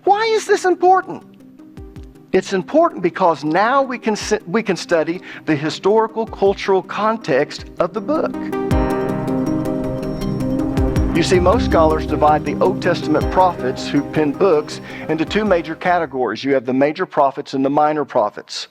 Why is this important? It's important because now we can study the historical, cultural context of the book. You see, most scholars divide the Old Testament prophets who penned books into two major categories. You have the major prophets and the minor prophets.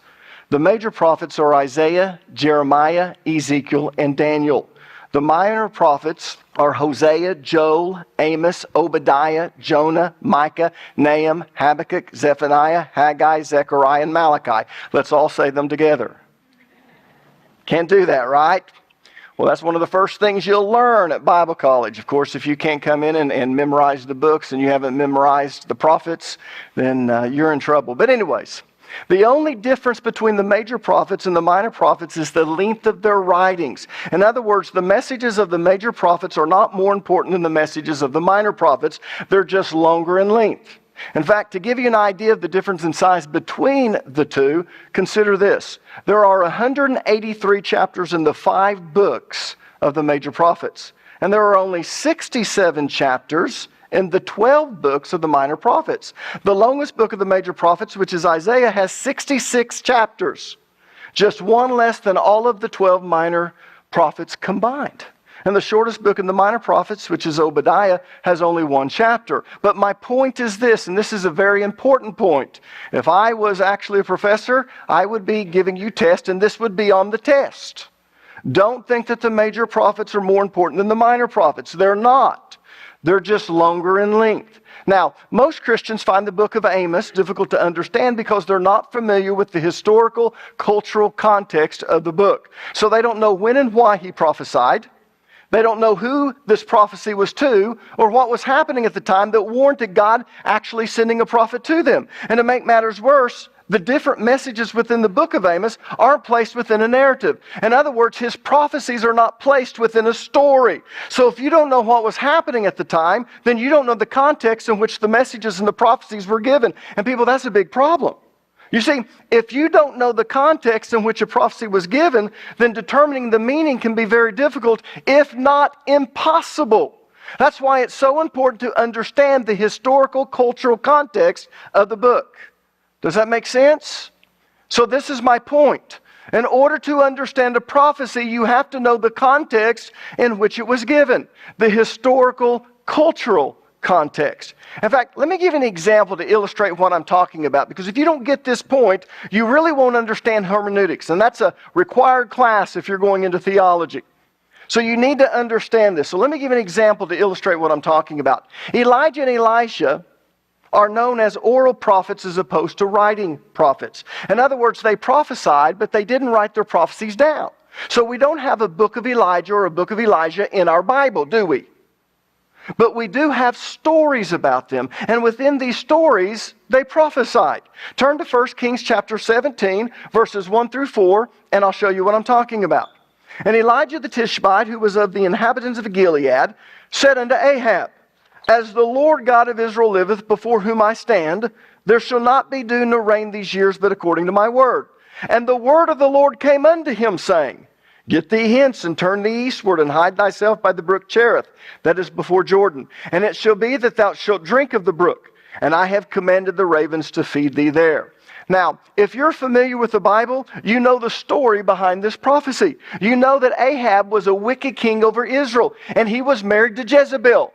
The major prophets are Isaiah, Jeremiah, Ezekiel, and Daniel. The minor prophets are Hosea, Joel, Amos, Obadiah, Jonah, Micah, Nahum, Habakkuk, Zephaniah, Haggai, Zechariah, and Malachi. Let's all say them together. Can't do that, right? Well, that's one of the first things you'll learn at Bible college. Of course, if you can't come in and memorize the books and you haven't memorized the prophets, then you're in trouble. But anyways, the only difference between the major prophets and the minor prophets is the length of their writings. In other words, the messages of the major prophets are not more important than the messages of the minor prophets. They're just longer in length. In fact, to give you an idea of the difference in size between the two, consider this. There are 183 chapters in the 5 books of the major prophets. And there are only 67 chapters in the 12 books of the minor prophets. The longest book of the major prophets, which is Isaiah, has 66 chapters. Just one less than all of the 12 minor prophets combined. And the shortest book in the minor prophets, which is Obadiah, has only 1 chapter. But my point is this, and this is a very important point. If I was actually a professor, I would be giving you tests, and this would be on the test. Don't think that the major prophets are more important than the minor prophets. They're not. They're just longer in length. Now, most Christians find the book of Amos difficult to understand because they're not familiar with the historical, cultural context of the book. So they don't know when and why he prophesied. They don't know who this prophecy was to or what was happening at the time that warranted God actually sending a prophet to them. And to make matters worse, the different messages within the book of Amos aren't placed within a narrative. In other words, his prophecies are not placed within a story. So if you don't know what was happening at the time, then you don't know the context in which the messages and the prophecies were given. And people, that's a big problem. You see, if you don't know the context in which a prophecy was given, then determining the meaning can be very difficult, if not impossible. That's why it's so important to understand the historical, cultural context of the book. Does that make sense? So this is my point. In order to understand a prophecy, you have to know the context in which it was given. The historical, cultural context. In fact, let me give an example to illustrate what I'm talking about. Because if you don't get this point, you really won't understand hermeneutics. And that's a required class if you're going into theology. So you need to understand this. So let me give an example to illustrate what I'm talking about. Elijah and Elisha are known as oral prophets as opposed to writing prophets. In other words, they prophesied, but they didn't write their prophecies down. So we don't have a book of Elijah or a book of Elijah in our Bible, do we? But we do have stories about them. And within these stories, they prophesied. Turn to 1 Kings chapter 17, verses 1 through 4, and I'll show you what I'm talking about. And Elijah the Tishbite, who was of the inhabitants of Gilead, said unto Ahab, As the Lord God of Israel liveth, before whom I stand, there shall not be dew nor rain these years, but according to my word. And the word of the Lord came unto him, saying, Get thee hence, and turn thee eastward, and hide thyself by the brook Cherith, that is before Jordan. And it shall be that thou shalt drink of the brook, and I have commanded the ravens to feed thee there. Now, if you're familiar with the Bible, you know the story behind this prophecy. You know that Ahab was a wicked king over Israel, and he was married to Jezebel.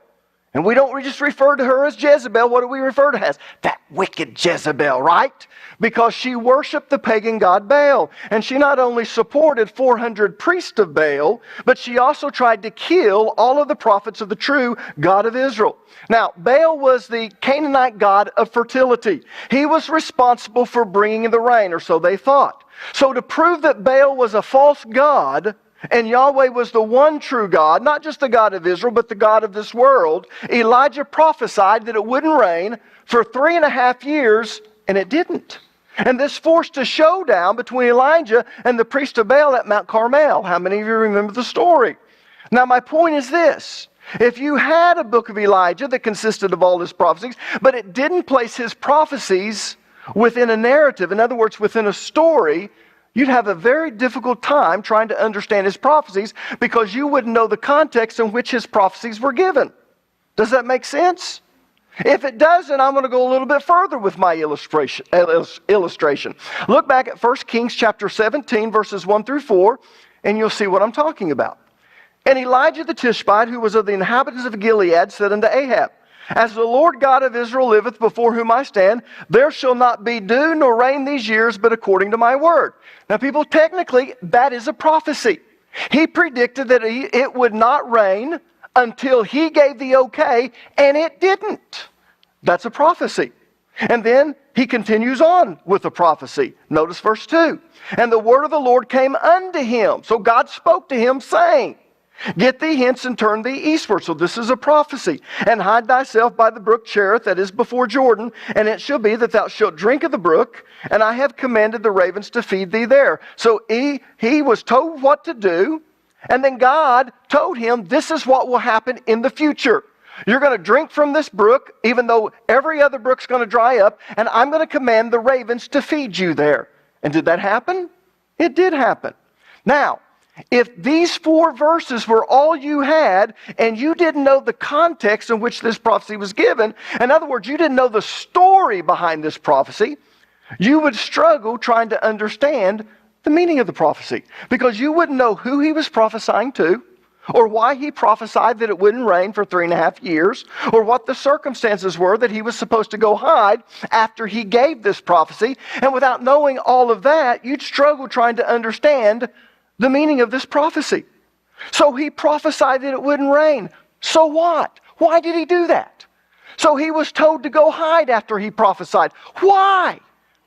And we don't just refer to her as Jezebel. What do we refer to her as? That wicked Jezebel, right? Because she worshiped the pagan god Baal. And she not only supported 400 priests of Baal, but she also tried to kill all of the prophets of the true God of Israel. Now, Baal was the Canaanite god of fertility. He was responsible for bringing the rain, or so they thought. So to prove that Baal was a false god, and Yahweh was the one true God, not just the God of Israel, but the God of this world, Elijah prophesied that it wouldn't rain for 3.5 years, and it didn't. And this forced a showdown between Elijah and the priest of Baal at Mount Carmel. How many of you remember the story? Now, my point is this. If you had a book of Elijah that consisted of all his prophecies, but it didn't place his prophecies within a narrative, in other words, within a story, you'd have a very difficult time trying to understand his prophecies because you wouldn't know the context in which his prophecies were given. Does that make sense? If it doesn't, I'm going to go a little bit further with my illustration. Look back at 1 Kings chapter 17, verses 1 through 4, and you'll see what I'm talking about. And Elijah the Tishbite, who was of the inhabitants of Gilead, said unto Ahab, As the Lord God of Israel liveth, before whom I stand, there shall not be dew nor rain these years, but according to my word. Now, people, technically, that is a prophecy. He predicted that it would not rain until he gave the okay, and it didn't. That's a prophecy. And then he continues on with the prophecy. Notice verse 2. And the word of the Lord came unto him. So God spoke to him, saying, Get thee hence and turn thee eastward. So this is a prophecy. And hide thyself by the brook Cherith, that is before Jordan. And it shall be that thou shalt drink of the brook, and I have commanded the ravens to feed thee there. So he was told what to do. And then God told him, this is what will happen in the future. You're going to drink from this brook, even though every other brook's going to dry up, and I'm going to command the ravens to feed you there. And did that happen? It did happen. Now, if these 4 verses were all you had, and you didn't know the context in which this prophecy was given, in other words, you didn't know the story behind this prophecy, you would struggle trying to understand the meaning of the prophecy, because you wouldn't know who he was prophesying to, or why he prophesied that it wouldn't rain for 3.5 years, or what the circumstances were that he was supposed to go hide after he gave this prophecy. And without knowing all of that, you'd struggle trying to understand the meaning of this prophecy. So he prophesied that it wouldn't rain. So what? Why did he do that? So he was told to go hide after he prophesied. Why?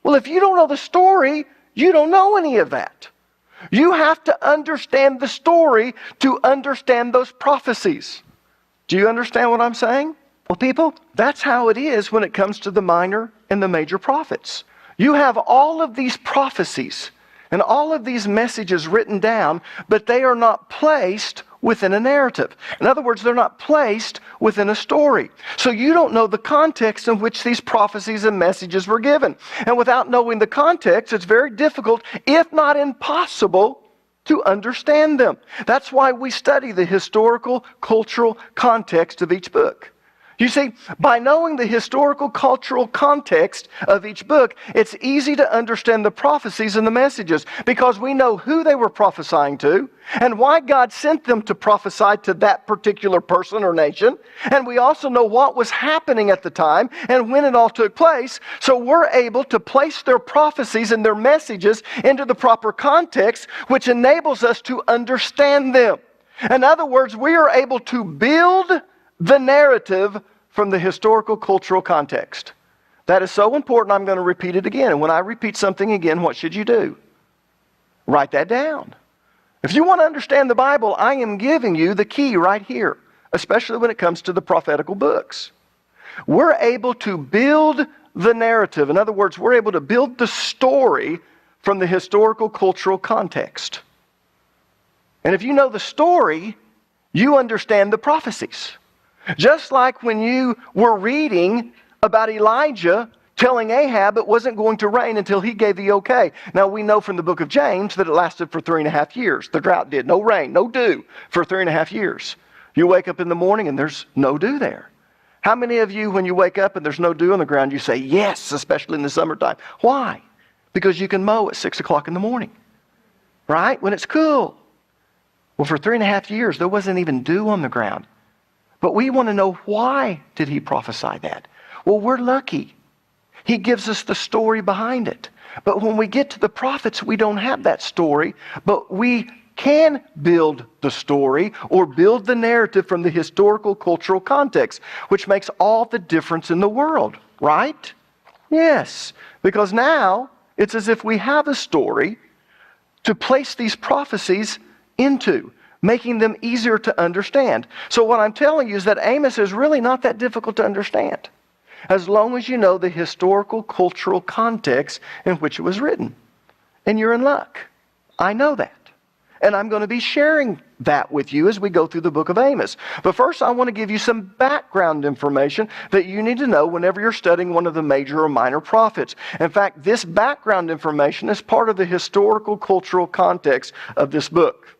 Well, if you don't know the story, you don't know any of that. You have to understand the story to understand those prophecies. Do you understand what I'm saying? Well, people, that's how it is when it comes to the minor and the major prophets. You have all of these prophecies and all of these messages written down, but they are not placed within a narrative. In other words, they're not placed within a story. So you don't know the context in which these prophecies and messages were given. And without knowing the context, it's very difficult, if not impossible, to understand them. That's why we study the historical, cultural context of each book. You see, by knowing the historical, cultural context of each book, it's easy to understand the prophecies and the messages, because we know who they were prophesying to and why God sent them to prophesy to that particular person or nation. And we also know what was happening at the time and when it all took place. So we're able to place their prophecies and their messages into the proper context, which enables us to understand them. In other words, we are able to build the narrative from the historical, cultural context. That is so important, I'm going to repeat it again. And when I repeat something again, what should you do? Write that down. If you want to understand the Bible, I am giving you the key right here, especially when it comes to the prophetical books. We're able to build the narrative. In other words, we're able to build the story from the historical, cultural context. And if you know the story, you understand the prophecies. Just like when you were reading about Elijah telling Ahab it wasn't going to rain until he gave the okay. Now we know from the book of James that it lasted for 3.5 years. The drought did. No rain, no dew for 3.5 years. You wake up in the morning and there's no dew there. How many of you, when you wake up and there's no dew on the ground, you say yes, especially in the summertime? Why? Because you can mow at 6 o'clock in the morning, right? When it's cool. Well, for 3.5 years, there wasn't even dew on the ground. But we want to know, why did he prophesy that? Well, we're lucky. He gives us the story behind it. But when we get to the prophets, we don't have that story. But we can build the story or build the narrative from the historical, cultural context, which makes all the difference in the world, right? Yes, because now it's as if we have a story to place these prophecies into, making them easier to understand. So what I'm telling you is that Amos is really not that difficult to understand, as long as you know the historical, cultural context in which it was written. And you're in luck. I know that. And I'm going to be sharing that with you as we go through the book of Amos. But first, I want to give you some background information that you need to know whenever you're studying one of the major or minor prophets. In fact, this background information is part of the historical, cultural context of this book.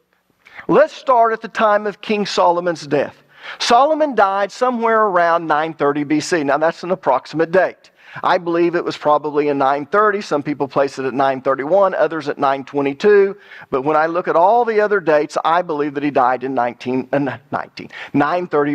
Let's start at the time of King Solomon's death. Solomon died somewhere around 930 BC. Now that's an approximate date. I believe it was probably in 930. Some people place it at 931, others at 922. But when I look at all the other dates, I believe that he died in 930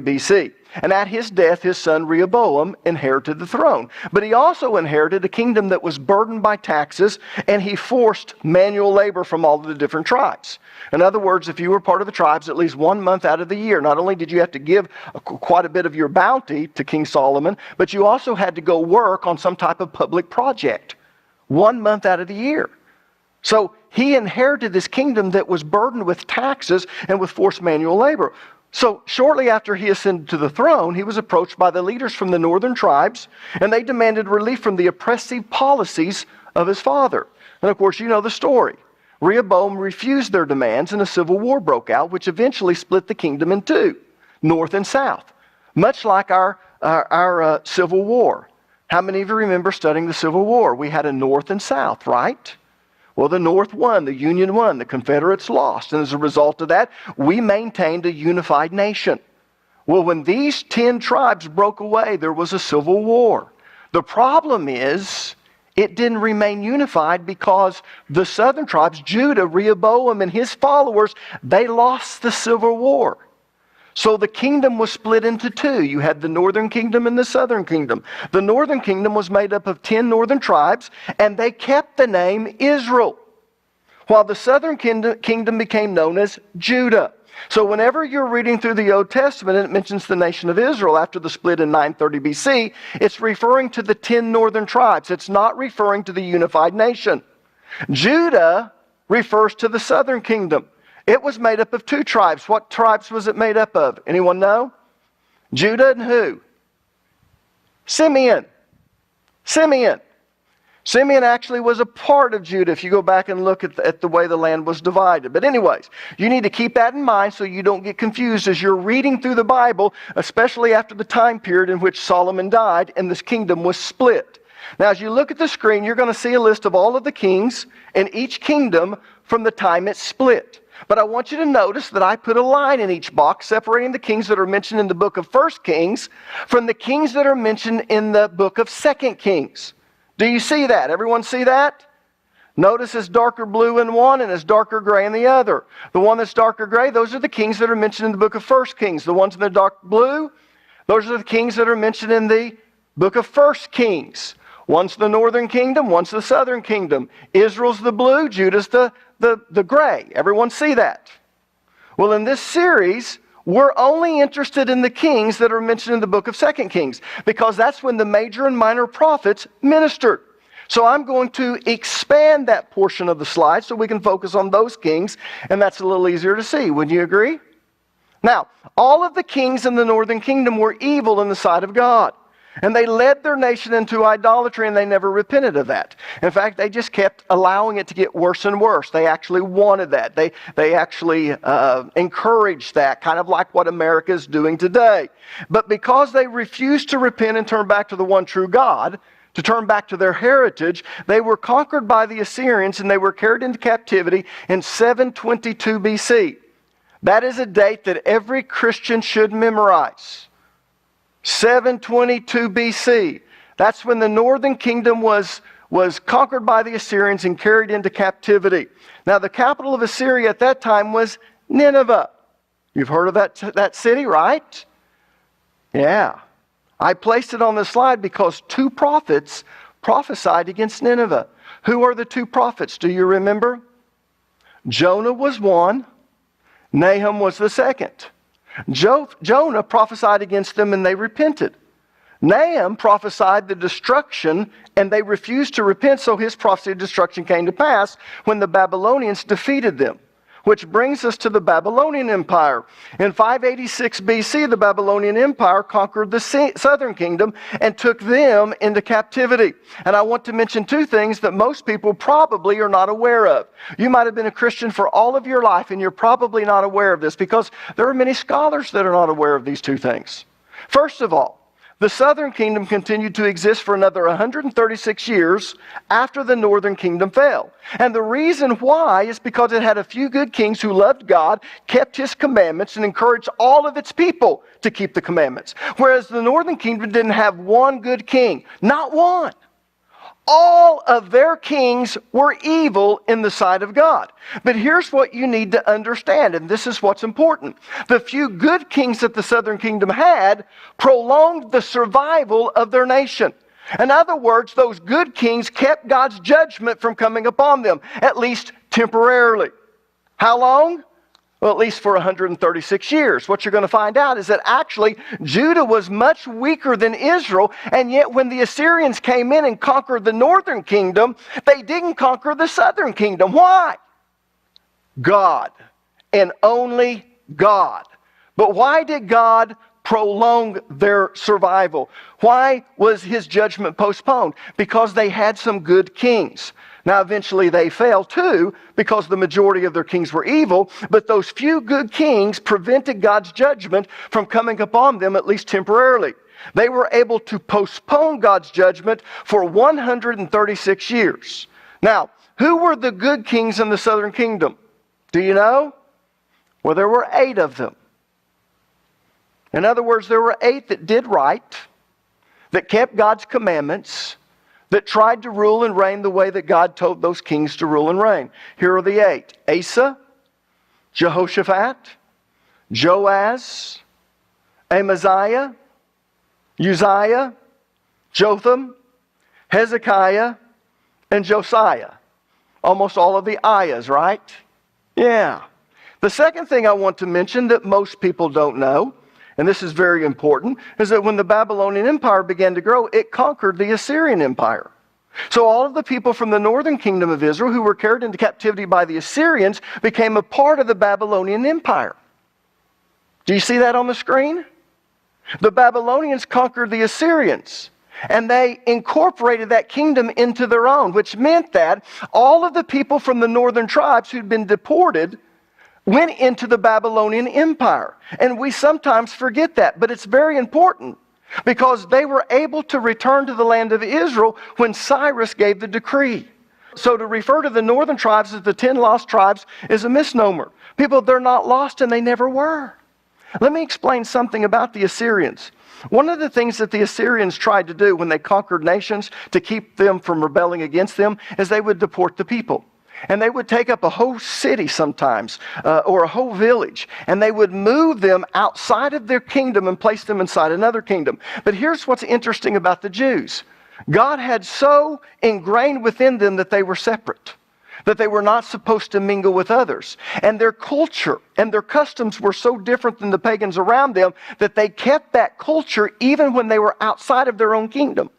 BC. And at his death, his son Rehoboam inherited the throne. But he also inherited a kingdom that was burdened by taxes, and he forced manual labor from all of the different tribes. In other words, if you were part of the tribes, at least 1 month out of the year, not only did you have to give quite a bit of your bounty to King Solomon, but you also had to go work on some type of public project 1 month out of the year. So he inherited this kingdom that was burdened with taxes and with forced manual labor. So shortly after he ascended to the throne, he was approached by the leaders from the northern tribes, and they demanded relief from the oppressive policies of his father. And of course, you know the story. Rehoboam refused their demands, and a civil war broke out, which eventually split the kingdom in two, north and south, much like our Civil War. How many of you remember studying the Civil War? We had a north and south, right? Well, the North won, the Union won, the Confederates lost. And as a result of that, we maintained a unified nation. Well, when these 10 tribes broke away, there was a civil war. The problem is, it didn't remain unified because the southern tribes, Judah, Rehoboam, and his followers, they lost the civil war. So the kingdom was split into two. You had the northern kingdom and the southern kingdom. The northern kingdom was made up of 10 northern tribes, and they kept the name Israel, while the southern kingdom became known as Judah. So whenever you're reading through the Old Testament and it mentions the nation of Israel after the split in 930 BC, it's referring to the 10 northern tribes. It's not referring to the unified nation. Judah refers to the southern kingdom. It was made up of 2 tribes. What tribes was it made up of? Anyone know? Judah and who? Simeon. Simeon actually was a part of Judah if you go back and look at the way the land was divided. But anyways, you need to keep that in mind so you don't get confused as you're reading through the Bible, especially after the time period in which Solomon died and this kingdom was split. Now, as you look at the screen, you're going to see a list of all of the kings in each kingdom from the time it split. But I want you to notice that I put a line in each box separating the kings that are mentioned in the book of 1 Kings from the kings that are mentioned in the book of 2 Kings. Do you see that? Everyone see that? Notice it's darker blue in one and it's darker gray in the other. The one that's darker gray, those are the kings that are mentioned in the book of 1 Kings. The ones in the dark blue, those are the kings that are mentioned in the book of 1 Kings. One's the northern kingdom, one's the southern kingdom. Israel's the blue, Judah's the gray. Everyone see that? Well, in this series, we're only interested in the kings that are mentioned in the book of 2 Kings, because that's when the major and minor prophets ministered. So I'm going to expand that portion of the slide so we can focus on those kings, and that's a little easier to see. Wouldn't you agree? Now, all of the kings in the northern kingdom were evil in the sight of God. And they led their nation into idolatry, and they never repented of that. In fact, they just kept allowing it to get worse and worse. They actually wanted that. They actually encouraged that, kind of like what America is doing today. But because they refused to repent and turn back to the one true God, to turn back to their heritage, they were conquered by the Assyrians, and they were carried into captivity in 722 BC. That is a date that every Christian should memorize. 722 BC. That's when the northern kingdom was conquered by the Assyrians and carried into captivity. Now, the capital of Assyria at that time was Nineveh. You've heard of that city, right? Yeah. I placed it on the slide because 2 prophets prophesied against Nineveh. Who are the 2 prophets? Do you remember? Jonah was one. Nahum was the second. Jonah prophesied against them and they repented. Nahum prophesied the destruction and they refused to repent, so his prophecy of destruction came to pass when the Babylonians defeated them. Which brings us to the Babylonian Empire. In 586 BC, the Babylonian Empire conquered the southern kingdom and took them into captivity. And I want to mention 2 things that most people probably are not aware of. You might have been a Christian for all of your life and you're probably not aware of this because there are many scholars that are not aware of these 2 things. First of all, The southern kingdom continued to exist for another 136 years after the northern kingdom fell. And the reason why is because it had a few good kings who loved God, kept His commandments, and encouraged all of its people to keep the commandments. Whereas the northern kingdom didn't have one good king. Not one. All of their kings were evil in the sight of God. But here's what you need to understand, and this is what's important. The few good kings that the southern kingdom had prolonged the survival of their nation. In other words, those good kings kept God's judgment from coming upon them, at least temporarily. How long? Well, at least for 136 years. What you're going to find out is that actually Judah was much weaker than Israel, and yet when the Assyrians came in and conquered the northern kingdom, they didn't conquer the southern kingdom. Why? God, and only God. But why did God prolong their survival? Why was His judgment postponed? Because they had some good kings. Now, eventually they fell too, because the majority of their kings were evil, but those few good kings prevented God's judgment from coming upon them, at least temporarily. They were able to postpone God's judgment for 136 years. Now, who were the good kings in the southern kingdom? Do you know? Well, there were 8 of them. In other words, there were 8 that did right, that kept God's commandments, that tried to rule and reign the way that God told those kings to rule and reign. Here are the 8. Asa, Jehoshaphat, Joaz, Amaziah, Uzziah, Jotham, Hezekiah, and Josiah. Almost all of the ayahs, right? Yeah. The second thing I want to mention that most people don't know, and this is very important, is that when the Babylonian Empire began to grow, it conquered the Assyrian Empire. So all of the people from the northern kingdom of Israel who were carried into captivity by the Assyrians became a part of the Babylonian Empire. Do you see that on the screen? The Babylonians conquered the Assyrians, and they incorporated that kingdom into their own, which meant that all of the people from the northern tribes who'd been deported went into the Babylonian Empire. And we sometimes forget that, but it's very important because they were able to return to the land of Israel when Cyrus gave the decree. So to refer to the northern tribes as the 10 lost tribes is a misnomer. People, they're not lost and they never were. Let me explain something about the Assyrians. One of the things that the Assyrians tried to do when they conquered nations to keep them from rebelling against them is they would deport the people. And they would take up a whole city sometimes, or a whole village, and they would move them outside of their kingdom and place them inside another kingdom. But here's what's interesting about the Jews. God had so ingrained within them that they were separate, that they were not supposed to mingle with others. And their culture and their customs were so different than the pagans around them that they kept that culture even when they were outside of their own kingdom.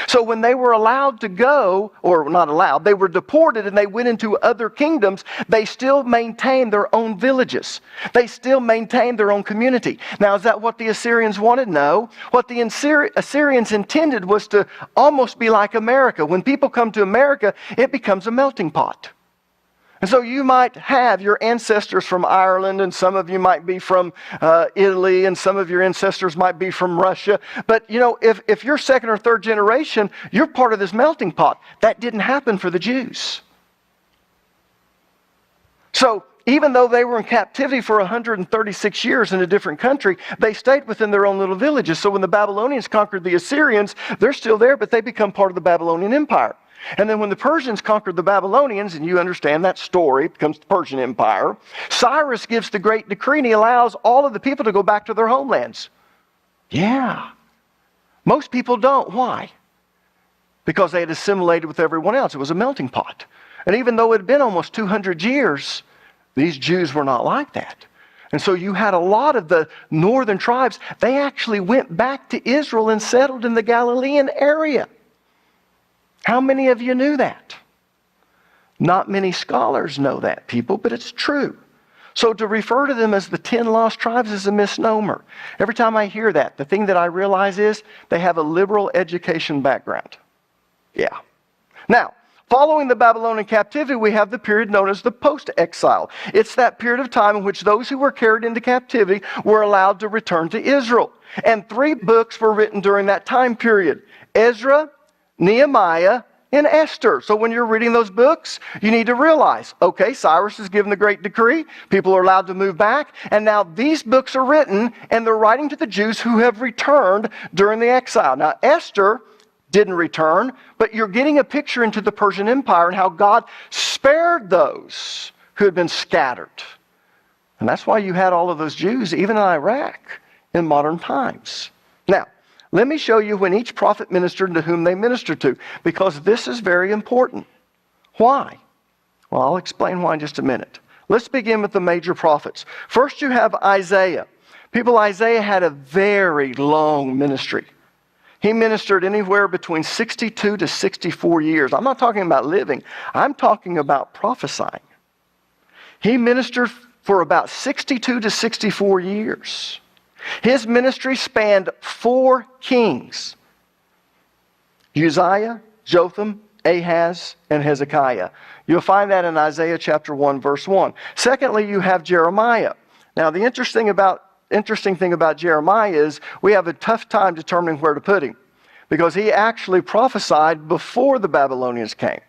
So when they were allowed to go, or not allowed, they were deported and they went into other kingdoms, they still maintained their own villages. They still maintained their own community. Now, is that what the Assyrians wanted? No. What the Assyrians intended was to almost be like America. When people come to America, it becomes a melting pot. And so you might have your ancestors from Ireland, and some of you might be from Italy, and some of your ancestors might be from Russia. But, you know, if you're second or third generation, you're part of this melting pot. That didn't happen for the Jews. So even though they were in captivity for 136 years in a different country, they stayed within their own little villages. So when the Babylonians conquered the Assyrians, they're still there, but they become part of the Babylonian Empire. And then when the Persians conquered the Babylonians, and you understand that story, it becomes the Persian Empire, Cyrus gives the great decree and he allows all of the people to go back to their homelands. Yeah. Most people don't. Why? Because they had assimilated with everyone else. It was a melting pot. And even though it had been almost 200 years, these Jews were not like that. And so you had a lot of the northern tribes, they actually went back to Israel and settled in the Galilean area. How many of you knew that? Not many scholars know that, people, but it's true. So to refer to them as the 10 lost tribes is a misnomer. Every time I hear that, the thing that I realize is they have a liberal education background. Yeah. Now, Following the Babylonian captivity, we have the period known as the post-exile. It's that period of time in which those who were carried into captivity were allowed to return to Israel. And 3 books were written during that time period: Ezra, Nehemiah, and Esther. So when you're reading those books, you need to realize, okay, Cyrus is given the great decree, people are allowed to move back, and now these books are written, and they're writing to the Jews who have returned during the exile. Now, Esther didn't return, but you're getting a picture into the Persian Empire and how God spared those who had been scattered. And that's why you had all of those Jews, even in Iraq, in modern times. Now, let me show you when each prophet ministered and to whom they ministered to, because this is very important. Why? Well, I'll explain why in just a minute. Let's begin with the major prophets. First, you have Isaiah. Isaiah had a very long ministry. He ministered anywhere between 62 to 64 years. I'm not talking about living. I'm talking about prophesying. He ministered for about 62 to 64 years. His ministry spanned 4 kings: Uzziah, Jotham, Ahaz, and Hezekiah. You'll find that in Isaiah chapter 1, verse 1. Secondly, you have Jeremiah. Now, the interesting thing about Jeremiah is we have a tough time determining where to put him, because he actually prophesied before the Babylonians came.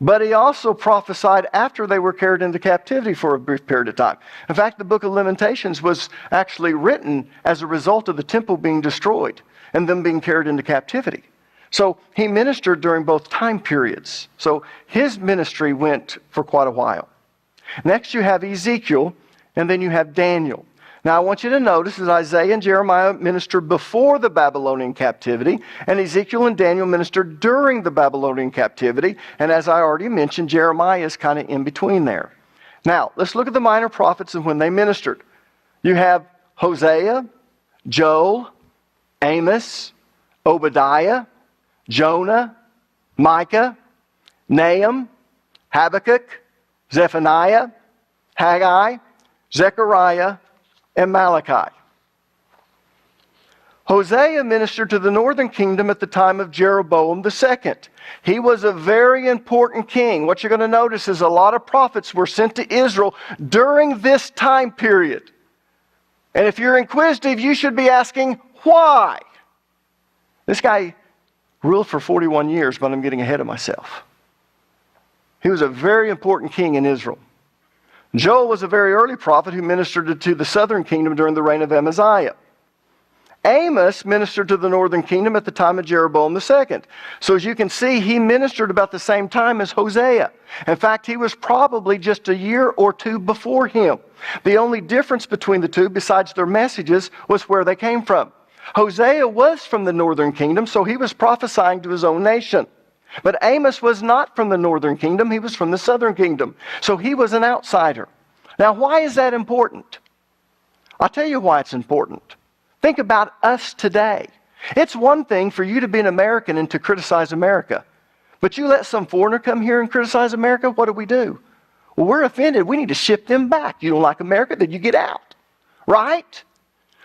But he also prophesied after they were carried into captivity for a brief period of time. In fact, the book of Lamentations was actually written as a result of the temple being destroyed and them being carried into captivity. So he ministered during both time periods. So his ministry went for quite a while. Next you have Ezekiel, and then you have Daniel. Now I want you to notice that Isaiah and Jeremiah ministered before the Babylonian captivity, and Ezekiel and Daniel ministered during the Babylonian captivity. And as I already mentioned, Jeremiah is kind of in between there. Now, let's look at the minor prophets and when they ministered. You have Hosea, Joel, Amos, Obadiah, Jonah, Micah, Nahum, Habakkuk, Zephaniah, Haggai, Zechariah, and Malachi. Hosea ministered to the northern kingdom at the time of Jeroboam II. He was a very important king. What you're going to notice is a lot of prophets were sent to Israel during this time period. And if you're inquisitive, you should be asking, why? This guy ruled for 41 years, but I'm getting ahead of myself. He was a very important king in Israel. Joel was a very early prophet who ministered to the southern kingdom during the reign of Amaziah. Amos ministered to the northern kingdom at the time of Jeroboam II. So as you can see, he ministered about the same time as Hosea. In fact, he was probably just a year or two before him. The only difference between the two, besides their messages, was where they came from. Hosea was from the northern kingdom, so he was prophesying to his own nation. But Amos was not from the northern kingdom, he was from the southern kingdom. So he was an outsider. Now, why is that important? I'll tell you why it's important. Think about us today. It's one thing for you to be an American and to criticize America. But you let some foreigner come here and criticize America, what do? Well, we're offended. We need to ship them back. You don't like America, then you get out. Right?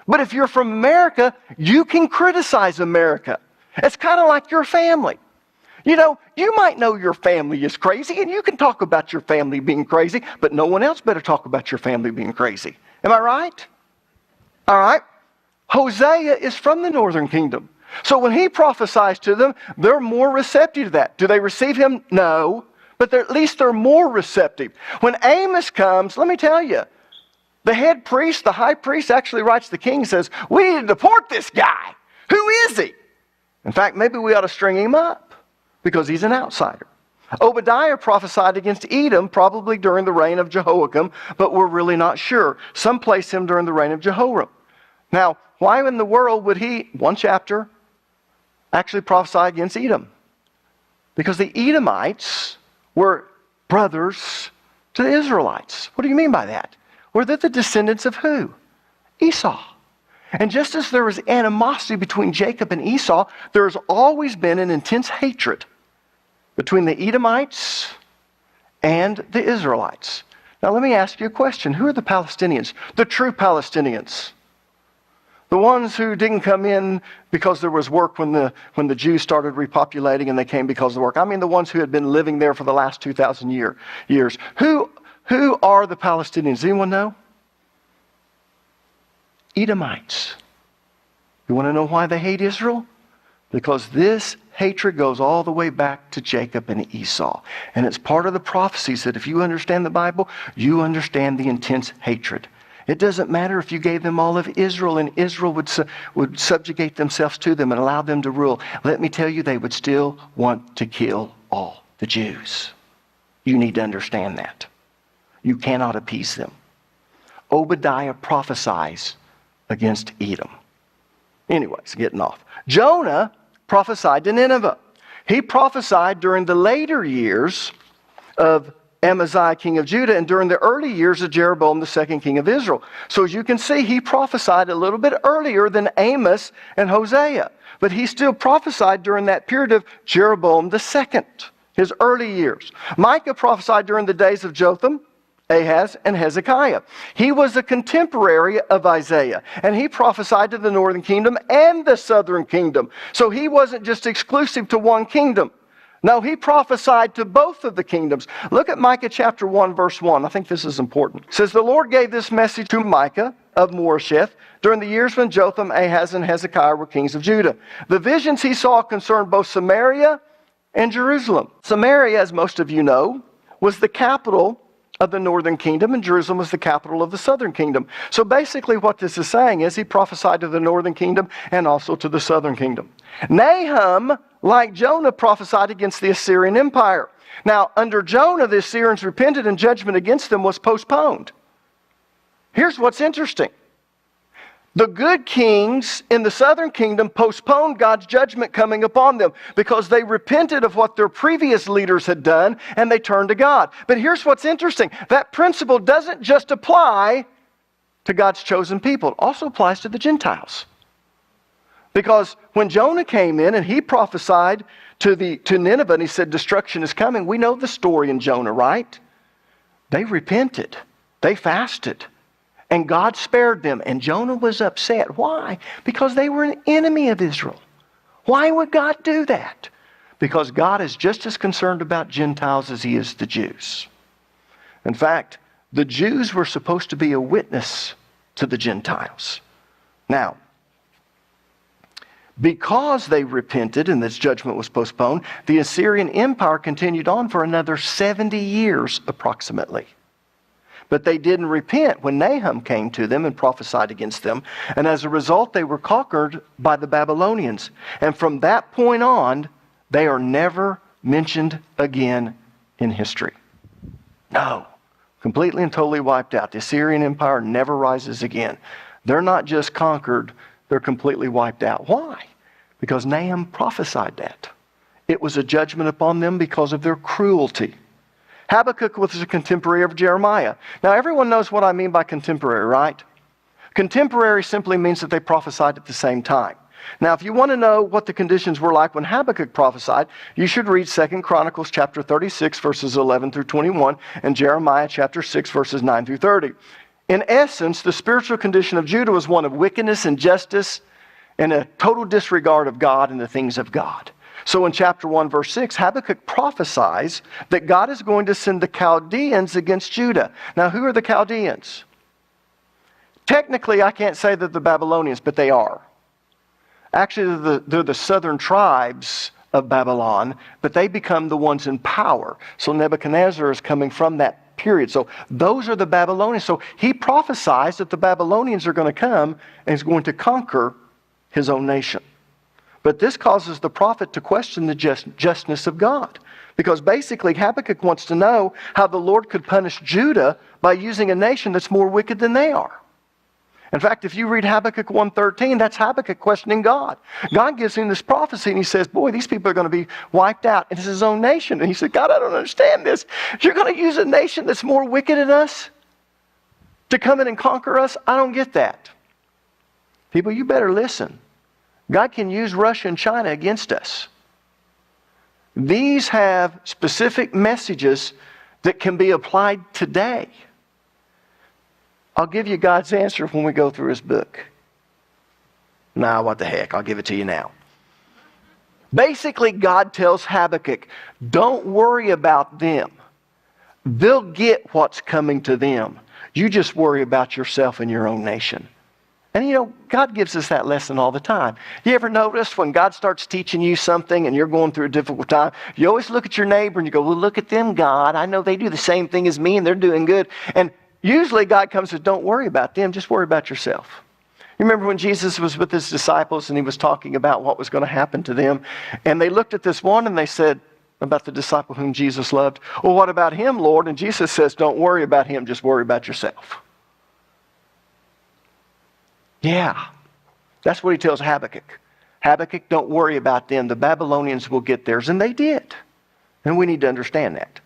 But if you're from America, you can criticize America. It's kind of like your family. You know, you might know your family is crazy, and you can talk about your family being crazy, but no one else better talk about your family being crazy. Am I right? All right. Hosea is from the northern kingdom. So when he prophesies to them, they're more receptive to that. Do they receive him? No. But at least they're more receptive. When Amos comes, let me tell you, the head priest, the high priest, actually writes to the king and says, we need to deport this guy. Who is he? In fact, maybe we ought to string him up because he's an outsider. Obadiah prophesied against Edom probably during the reign of Jehoiakim, but we're really not sure. Some place him during the reign of Jehoram. Now, why in the world would he, one chapter, actually prophesy against Edom? Because the Edomites were brothers to the Israelites. What do you mean by that? Were they the descendants of who? Esau. And just as there was animosity between Jacob and Esau, there has always been an intense hatred between the Edomites and the Israelites. Now let me ask you a question. Who are the Palestinians? The true Palestinians. The ones who didn't come in because there was work when the Jews started repopulating and they came because of the work. I mean the ones who had been living there for the last 2,000 years. Who are the Palestinians? Anyone know? Edomites. You want to know why they hate Israel? Because this hatred goes all the way back to Jacob and Esau. And it's part of the prophecies that if you understand the Bible, you understand the intense hatred. It doesn't matter if you gave them all of Israel and Israel would subjugate themselves to them and allow them to rule. Let me tell you, they would still want to kill all the Jews. You need to understand that. You cannot appease them. Obadiah prophesies against Edom. Anyways, getting off. Jonah prophesied to Nineveh. He prophesied during the later years of Amaziah, king of Judah, and during the early years of Jeroboam, the second king of Israel. So as you can see, he prophesied a little bit earlier than Amos and Hosea. But he still prophesied during that period of Jeroboam the second, his early years. Micah prophesied during the days of Jotham, Ahaz, and Hezekiah. He was a contemporary of Isaiah, and he prophesied to the northern kingdom and the southern kingdom. So he wasn't just exclusive to one kingdom. No, he prophesied to both of the kingdoms. Look at Micah chapter 1, verse 1. I think this is important. It says, the Lord gave this message to Micah of Moresheth during the years when Jotham, Ahaz, and Hezekiah were kings of Judah. The visions he saw concerned both Samaria and Jerusalem. Samaria, as most of you know, was the capital of the northern kingdom, and Jerusalem was the capital of the southern kingdom. So basically what this is saying is he prophesied to the northern kingdom and also to the southern kingdom. Nahum, like Jonah, prophesied against the Assyrian Empire. Now, under Jonah, the Assyrians repented and judgment against them was postponed. Here's what's interesting. The good kings in the southern kingdom postponed God's judgment coming upon them because they repented of what their previous leaders had done and they turned to God. But here's what's interesting. That principle doesn't just apply to God's chosen people. It also applies to the Gentiles. Because when Jonah came in and he prophesied to Nineveh and he said destruction is coming, we know the story in Jonah, right? They repented. They fasted. And God spared them. And Jonah was upset. Why? Because they were an enemy of Israel. Why would God do that? Because God is just as concerned about Gentiles as he is the Jews. In fact, the Jews were supposed to be a witness to the Gentiles. Now, because they repented and this judgment was postponed, the Assyrian Empire continued on for another 70 years approximately. But they didn't repent when Nahum came to them and prophesied against them. And as a result, they were conquered by the Babylonians. And from that point on, they are never mentioned again in history. No, completely and totally wiped out. The Assyrian Empire never rises again. They're not just conquered, they're completely wiped out. Why? Because Nahum prophesied that. It was a judgment upon them because of their cruelty. Habakkuk was a contemporary of Jeremiah. Now, everyone knows what I mean by contemporary, right? Contemporary simply means that they prophesied at the same time. Now, if you want to know what the conditions were like when Habakkuk prophesied, you should read 2 Chronicles chapter 36, verses 11 through 21, and Jeremiah chapter 6, verses 9 through 30. In essence, the spiritual condition of Judah was one of wickedness, injustice, and a total disregard of God and the things of God. So in chapter 1, verse 6, Habakkuk prophesies that God is going to send the Chaldeans against Judah. Now, who are the Chaldeans? Technically, I can't say that the Babylonians, but they are. Actually, they're the southern tribes of Babylon, but they become the ones in power. So Nebuchadnezzar is coming from that period. So those are the Babylonians. So he prophesies that the Babylonians are going to come and is going to conquer his own nation. But this causes the prophet to question the justness of God. Because basically Habakkuk wants to know how the Lord could punish Judah by using a nation that's more wicked than they are. In fact, if you read Habakkuk 1:13, that's Habakkuk questioning God. God gives him this prophecy and he says, boy, these people are going to be wiped out. And it's his own nation. And he said, God, I don't understand this. You're going to use a nation that's more wicked than us to come in and conquer us? I don't get that. People, you better listen. God can use Russia and China against us. These have specific messages that can be applied today. I'll give you God's answer when we go through his book. Nah, what the heck, I'll give it to you now. Basically, God tells Habakkuk, don't worry about them. They'll get what's coming to them. You just worry about yourself and your own nation. And you know, God gives us that lesson all the time. You ever notice when God starts teaching you something and you're going through a difficult time, you always look at your neighbor and you go, well, look at them, God. I know they do the same thing as me and they're doing good. And usually God comes and says, don't worry about them, just worry about yourself. You remember when Jesus was with his disciples and he was talking about what was going to happen to them? And they looked at this one and they said, about the disciple whom Jesus loved, well, what about him, Lord? And Jesus says, don't worry about him, just worry about yourself. Yeah, that's what he tells Habakkuk. Habakkuk, don't worry about them. The Babylonians will get theirs. And they did. And we need to understand that.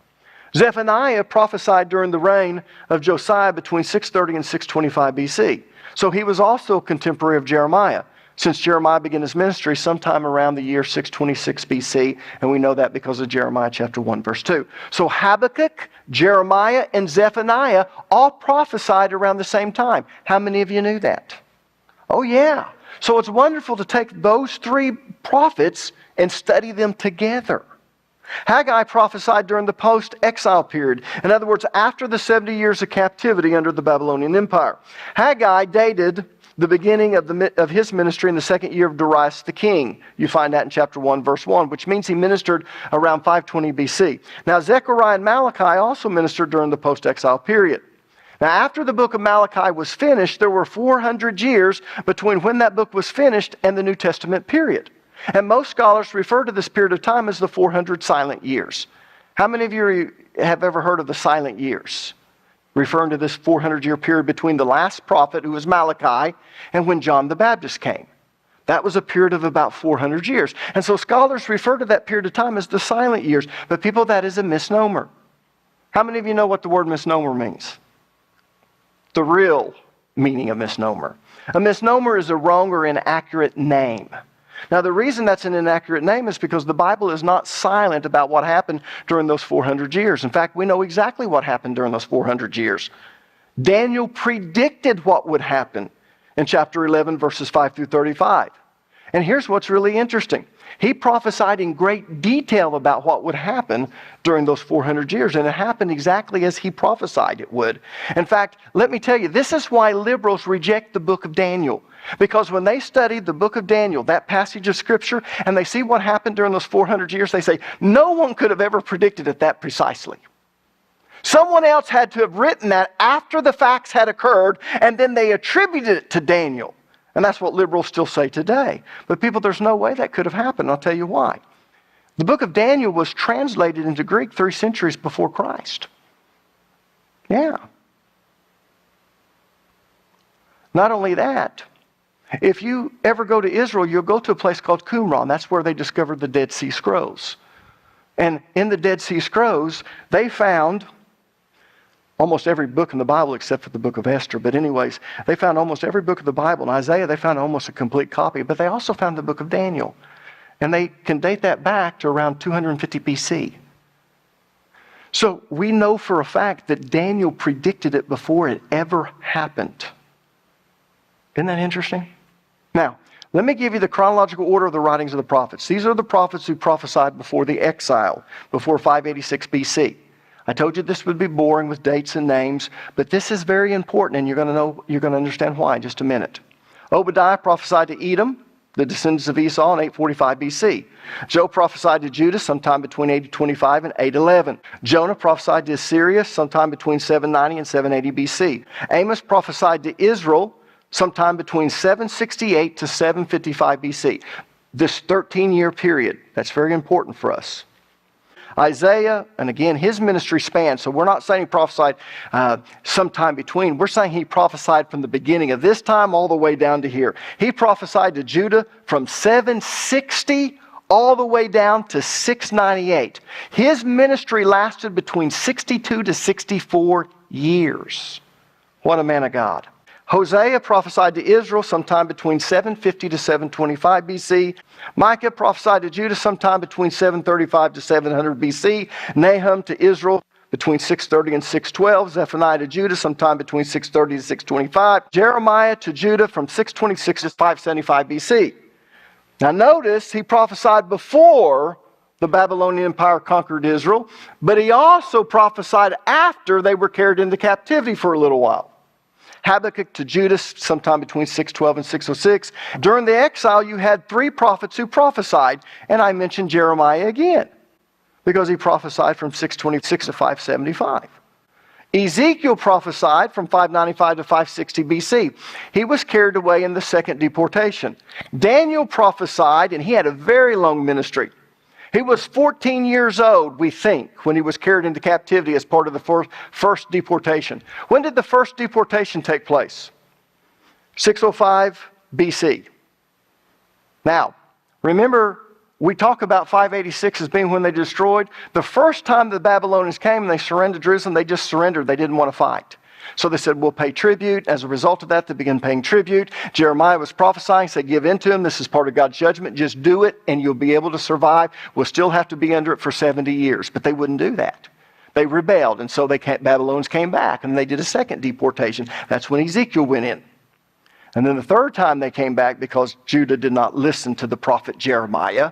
Zephaniah prophesied during the reign of Josiah between 630 and 625 BC. So he was also a contemporary of Jeremiah, since Jeremiah began his ministry sometime around the year 626 BC, and we know that because of Jeremiah chapter 1, verse 2. So Habakkuk, Jeremiah, and Zephaniah all prophesied around the same time. How many of you knew that? Oh yeah. So it's wonderful to take those three prophets and study them together. Haggai prophesied during the post-exile period. In other words, after the 70 years of captivity under the Babylonian Empire. Haggai dated the beginning of his ministry in the second year of Darius the king. You find that in chapter 1, verse 1, which means he ministered around 520 BC. Now, Zechariah and Malachi also ministered during the post-exile period. Now, after the book of Malachi was finished, there were 400 years between when that book was finished and the New Testament period. And most scholars refer to this period of time as the 400 silent years. How many of you have ever heard of the silent years? Referring to this 400-year period between the last prophet, who was Malachi, and when John the Baptist came. That was a period of about 400 years. And so scholars refer to that period of time as the silent years. But people, that is a misnomer. How many of you know what the word misnomer means? The real meaning of misnomer. A misnomer is a wrong or inaccurate name. Now, the reason that's an inaccurate name is because the Bible is not silent about what happened during those 400 years. In fact, we know exactly what happened during those 400 years. Daniel predicted what would happen in chapter 11, verses 5 through 35. And here's what's really interesting. He prophesied in great detail about what would happen during those 400 years, and it happened exactly as he prophesied it would. In fact, let me tell you, this is why liberals reject the book of Daniel. Because when they study the book of Daniel, that passage of Scripture, and they see what happened during those 400 years, they say, no one could have ever predicted it that precisely. Someone else had to have written that after the facts had occurred, and then they attributed it to Daniel. And that's what liberals still say today. But people, there's no way that could have happened. I'll tell you why. The book of Daniel was translated into Greek 3 centuries before Christ. Yeah. Not only that, if you ever go to Israel, you'll go to a place called Qumran. That's where they discovered the Dead Sea Scrolls. And in the Dead Sea Scrolls, they found almost every book in the Bible except for the book of Esther. But anyways, they found almost every book of the Bible. In Isaiah, they found almost a complete copy. But they also found the book of Daniel. And they can date that back to around 250 BC. So we know for a fact that Daniel predicted it before it ever happened. Isn't that interesting? Now, let me give you the chronological order of the writings of the prophets. These are the prophets who prophesied before the exile, before 586 BC. I told you this would be boring with dates and names, but this is very important, and you're going to understand why in just a minute. Obadiah prophesied to Edom, the descendants of Esau, in 845 BC. Joe prophesied to Judah sometime between 825 and 811. Jonah prophesied to Assyria sometime between 790 and 780 BC. Amos prophesied to Israel sometime between 768 to 755 BC. This 13-year period, that's very important for us. Isaiah, and again, his ministry spanned, so we're not saying he prophesied sometime between. We're saying he prophesied from the beginning of this time all the way down to here. He prophesied to Judah from 760 all the way down to 698. His ministry lasted between 62 to 64 years. What a man of God. Hosea prophesied to Israel sometime between 750 to 725 BC. Micah prophesied to Judah sometime between 735 to 700 BC. Nahum to Israel between 630 and 612. Zephaniah to Judah sometime between 630 to 625. Jeremiah to Judah from 626 to 575 BC. Now notice he prophesied before the Babylonian Empire conquered Israel, but he also prophesied after they were carried into captivity for a little while. Habakkuk to Judah sometime between 612 and 606. During the exile, you had 3 prophets who prophesied, and I mentioned Jeremiah again because he prophesied from 626 to 575. Ezekiel prophesied from 595 to 560 BC. He was carried away in the second deportation. Daniel prophesied, and he had a very long ministry. He was 14 years old, we think, when he was carried into captivity as part of the first deportation. When did the first deportation take place? 605 BC. Now, remember, we talk about 586 as being when they destroyed. The first time the Babylonians came and they surrendered Jerusalem, they just surrendered. They didn't want to fight. So they said, we'll pay tribute. As a result of that, they began paying tribute. Jeremiah was prophesying, said, give in to him. This is part of God's judgment. Just do it and you'll be able to survive. We'll still have to be under it for 70 years. But they wouldn't do that. They rebelled, and so Babylonians came back, and they did a second deportation. That's when Ezekiel went in. And then the third time they came back, because Judah did not listen to the prophet Jeremiah,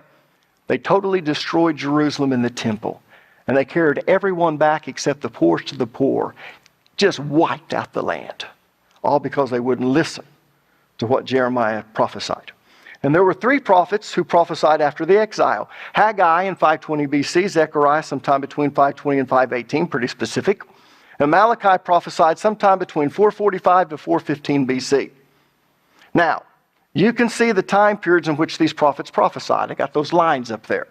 they totally destroyed Jerusalem and the temple. And they carried everyone back except the poorest of the poor. Just wiped out the land, all because they wouldn't listen to what Jeremiah prophesied. And there were 3 prophets who prophesied after the exile. Haggai in 520 BC, Zechariah sometime between 520 and 518, pretty specific. And Malachi prophesied sometime between 445 to 415 BC. Now, you can see the time periods in which these prophets prophesied. I got those lines up there.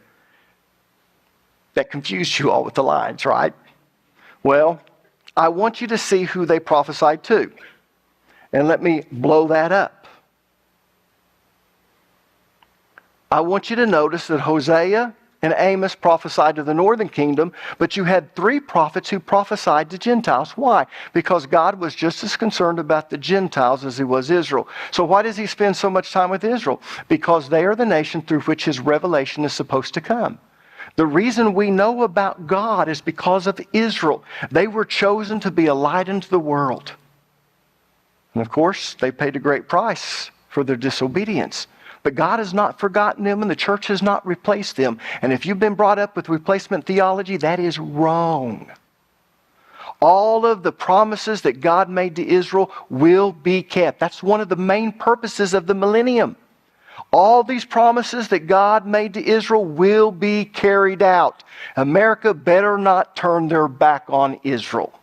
That confused you all with the lines, right? Well, I want you to see who they prophesied to. And let me blow that up. I want you to notice that Hosea and Amos prophesied to the northern kingdom, but you had 3 prophets who prophesied to Gentiles. Why? Because God was just as concerned about the Gentiles as he was Israel. So why does he spend so much time with Israel? Because they are the nation through which his revelation is supposed to come. The reason we know about God is because of Israel. They were chosen to be a light unto the world. And of course, they paid a great price for their disobedience. But God has not forgotten them, and the church has not replaced them. And if you've been brought up with replacement theology, that is wrong. All of the promises that God made to Israel will be kept. That's one of the main purposes of the millennium. All these promises that God made to Israel will be carried out. America better not turn their back on Israel.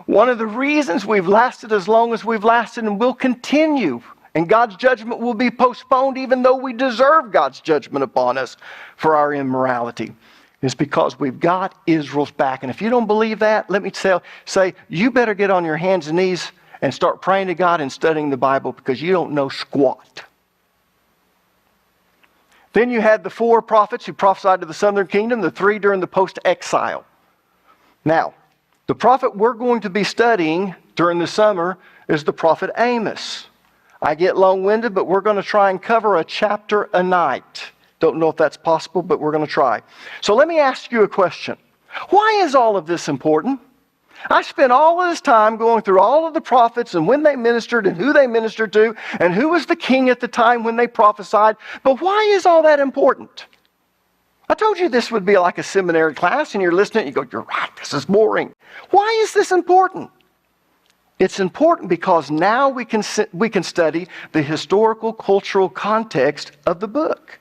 One of the reasons we've lasted as long as we've lasted and will continue, and God's judgment will be postponed even though we deserve God's judgment upon us for our immorality, is because we've got Israel's back. And if you don't believe that, let me say you better get on your hands and knees and start praying to God and studying the Bible, because you don't know squat. Then you had the 4 prophets who prophesied to the southern kingdom, the 3 during the post-exile. Now, the prophet we're going to be studying during the summer is the prophet Amos. I get long-winded, but we're going to try and cover a chapter a night. Don't know if that's possible, but we're going to try. So let me ask you a question. Why is all of this important? I spent all of this time going through all of the prophets and when they ministered and who they ministered to and who was the king at the time when they prophesied. But why is all that important? I told you this would be like a seminary class, and you're listening and you go, you're right, this is boring. Why is this important? It's important because now we can study the historical, cultural context of the book.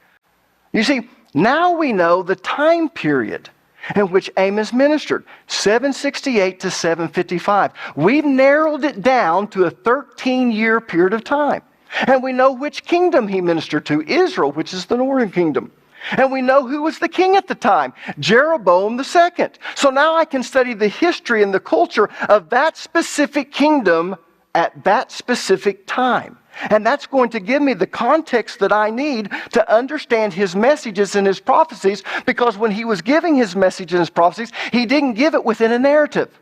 You see, now we know the time period in which Amos ministered, 768 to 755. We've narrowed it down to a 13-year period of time. And we know which kingdom he ministered to, Israel, which is the northern kingdom. And we know who was the king at the time, Jeroboam II. So now I can study the history and the culture of that specific kingdom at that specific time. And that's going to give me the context that I need to understand his messages and his prophecies, because when he was giving his message and his prophecies, he didn't give it within a narrative.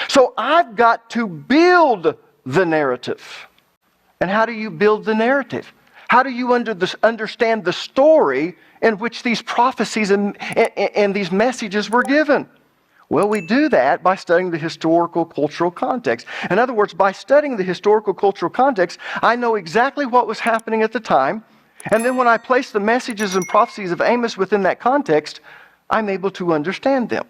So I've got to build the narrative. And how do you build the narrative? How do you understand the story in which these prophecies and these messages were given? Well, we do that by studying the historical cultural context. In other words, by studying the historical cultural context, I know exactly what was happening at the time. And then when I place the messages and prophecies of Amos within that context, I'm able to understand them.